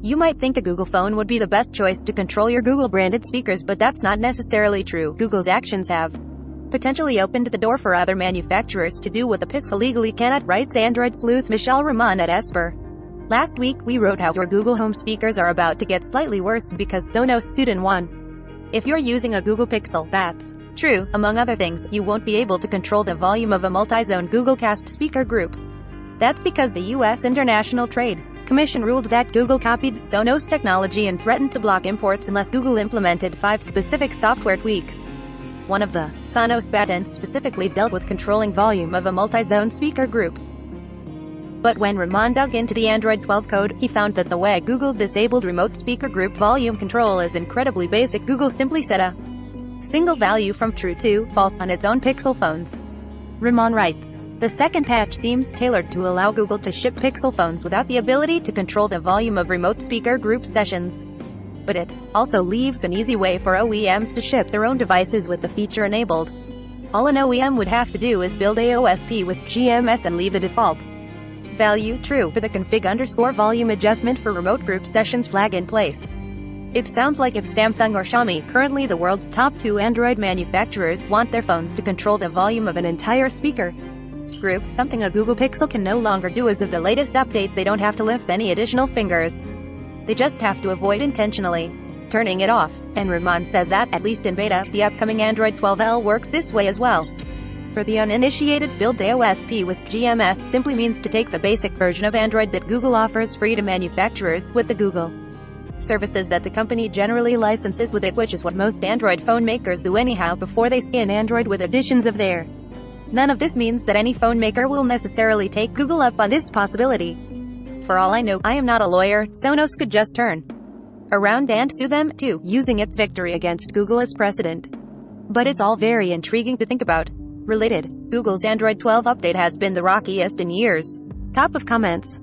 You might think a Google phone would be the best choice to control your Google-branded speakers, but that's not necessarily true. Google's actions have potentially opened the door for other manufacturers to do what the Pixel legally cannot, writes Android sleuth Michelle Rahman at Esper. Last week, we wrote how your Google Home speakers are about to get slightly worse because Sonos sued and won. If you're using a Google Pixel, that's true. Among other things, you won't be able to control the volume of a multi-zone Google Cast speaker group. That's because the U.S. International Trade Commission ruled that Google copied Sonos technology and threatened to block imports unless Google implemented 5 specific software tweaks. One of the Sonos patents specifically dealt with controlling volume of a multi-zone speaker group. But when Rahman dug into the Android 12 code, he found that the way Google disabled remote speaker group volume control is incredibly basic. Google simply set a single value from true to false on its own Pixel phones. Rahman writes, the second patch seems tailored to allow Google to ship Pixel phones without the ability to control the volume of remote speaker group sessions. But it also leaves an easy way for OEMs to ship their own devices with the feature enabled. All an OEM would have to do is build a OSP with GMS and leave the default value true for the config_volume adjustment for remote group sessions flag in place. It sounds like if Samsung or Xiaomi, currently the world's top 2 Android manufacturers, want their phones to control the volume of an entire speaker group, something a Google Pixel can no longer do. As of the latest update, they don't have to lift any additional fingers. They just have to avoid intentionally turning it off. And Rahman says that, at least in beta, the upcoming Android 12L works this way as well. For the uninitiated, build OSP with GMS simply means to take the basic version of Android that Google offers free to manufacturers with the Google services that the company generally licenses with it, which is what most Android phone makers do anyhow before they skin Android with additions of their. None of this means that any phone maker will necessarily take Google up on this possibility. For all I know, I am not a lawyer, Sonos could just turn around and sue them, too, using its victory against Google as precedent. But it's all very intriguing to think about. Related, Google's Android 12 update has been the rockiest in years. Top of comments.